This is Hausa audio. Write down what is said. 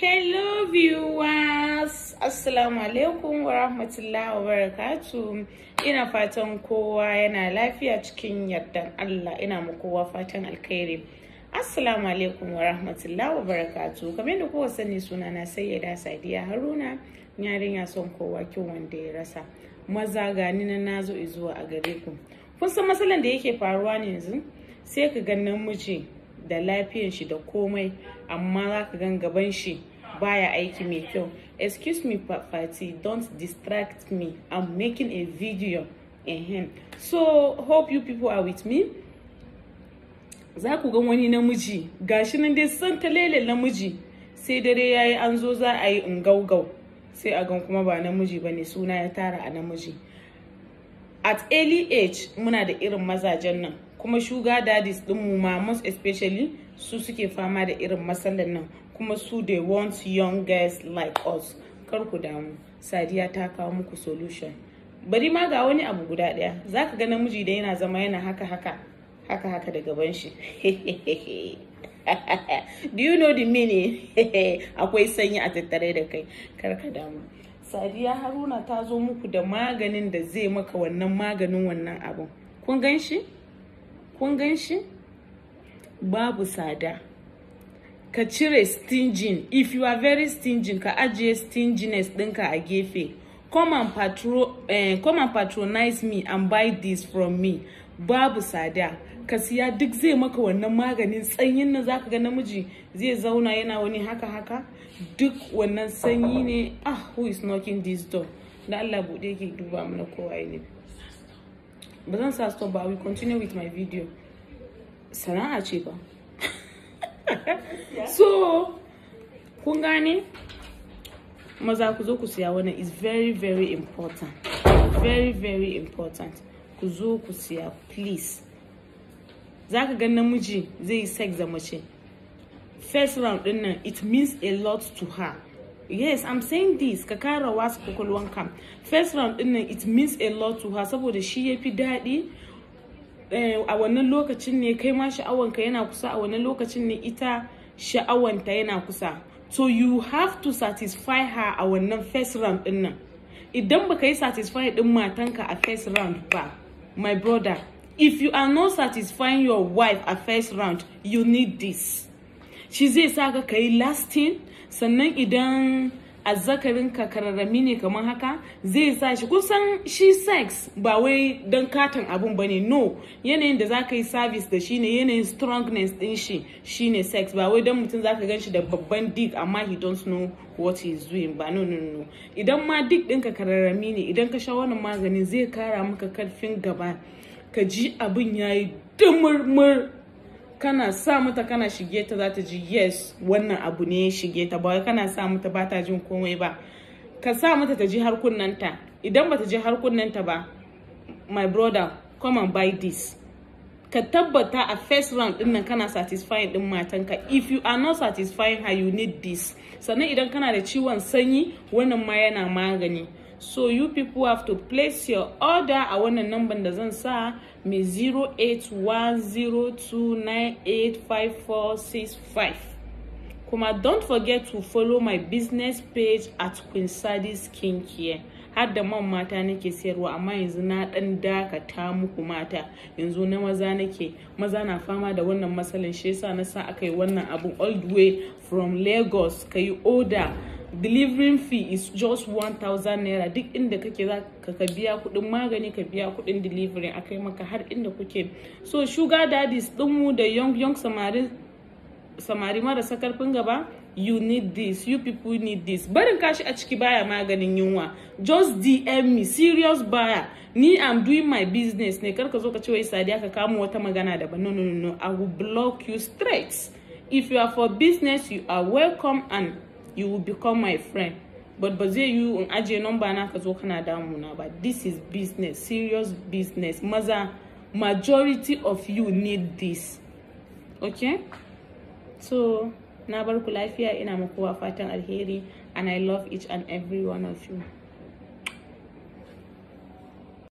Hello viewers, assalamu alaikum wa rahmatullahi wa barakatuh. Ina fatan kowa yana lafiya cikin yardan Allah. Ina muku kowa fatan alkhairi. Assalamu alaikum wa rahmatullahi wa barakatuh. Kamar yadda kowa sani, sunana Sayyida Sadiya Haruna, yarinya son kowa kin wanda ya rasa. Maza gani na nazo izuwa a gare ku. Kun san matsalan da yake faruwa ne yanzu? Sai ka ga namiji da lafiyar shi da komai, amma za ka gan gaban shi baya aiki mai kyau. Excuse me Fati, don't distract me, I'm making a video. So hope you people are with me. Za ku ga wani namiji gashi nan dai san talele namiji, sai dare yayi an zo za a yi ungaugau, sai a gan kuma ba namiji bane, suna ya tara a namiji. At early age muna da irin mazajen nan, kuma sugar daddies din mu ma most especially su suke fama da irin matsalan nan, kuma su they want young girls like us. Kar ku damu, Sadiya ta kawo muku solution. Bari ma ga wani abu guda daya, zaka ga namiji da yana zama yana haka da gaban shi. Do you know the meaning? Akwai sanyi a tattare da kai. Kar ka damu, Sadiya Haruna ta zo muku da maganin da zai maka wannan maganin wannan abun. Kun gan shi? Kun gan shi? Babu sada. Ka cire stinging. If you are very stinging, ka ajiye stinginess ɗinka a gefe. Come and patronize me and buy this from me. Babu sada. Ka siya duk zai maka wannan maganin sanyin nan, zaka ga namiji zai zauna yana wani haka. Duk wannan sanyi ne. Who is knocking this door? Da Allah bude ke duba mana kowa ne. Ba zan sa stop ba, we continue with my video. Sana'a ce ba. So kun gane, maza ku zo ku siya wannan, is very important, very important. Ku zo ku siya please. Zaka ga namiji zai sex da mace first round din nan, it means a lot to her. Yes, I'm saying this, ka kara wasu kokolwanka. First round din nan, it means a lot to her, saboda shi yafi daɗi. A wannan lokacin ne kai ma sha'awanka yana kusa, a wannan lokacin ne ita sha'awanta yana kusa. So you have to satisfy her a wannan first round din nan. Idan baka yi satisfy din matanka a first round ba, my brother, if you are not satisfying your wife a first round, you need this. Shi zai saka kai lasting, sannan idan azzakarin ka kararrami ne kamar haka, zai sa shi, kusan shi sex ba wai dan katon abun bane, no, yanayin da zaka yi service da shi ne, yanayin strongness din shi shine sex, ba wai dan mutum zaka ganshi da babban dick amma he don't know what he is doing ba, no. Idan ma dick ɗinka kararrami ne, idan ka sha wannan maganin zai kara maka karfin gaba, ka ji abin yayi dumurmur. Kana sa mata kana shige ta, za ta ji yes wannan abu ne ya shige ta, ba kana sa mata ba ta jin komai ba. Ka sa mata ta ji har kunnanta. Idan ba ta ji har kunnanta ba, my brother, come and buy this. Ka tabbata a first round din nan kana satisfying din matanka. If you are not satisfying her, you need this. Sannan idan kana da ciwon sanyi, wannan ma yana magani. So you people have to place your order a wannan number da zan sa, mai 0810298545. Kuma don't forget to follow my business page at Queen Sadi Skincare. Har da man mata nake sayarwa, amma yanzu na dan dakata muku mata. Yanzu na maza nake. Maza na fama da wannan matsalan, shi yasa na sa akai wannan abun all the way from Lagos. Kai order. Delivering fee is just 1,000 naira. Duk inda kake za ka biya kudin magani, ka biya kudin delivery, akai maka har inda kuke. So sugar daddies dinmu da young samari marasa karfin gaba, you need this. You people need this. Barin kashi a ciki baya maganin yunwa. Just DM me, serious buyer. Ni I'm doing my business ne. Kar ka zo ka ce wai Sadiya ka kamo wata magana daban. No. I will block you straight. If you are for business, you are welcome and you will become my friend. But zai you in ajiye number na ka zo kana damuna ba. This is business, serious business. Maza, majority of you need this. Okay? So na bar ku lafiya, ina muku fatan alheri, and I love each and every one of you.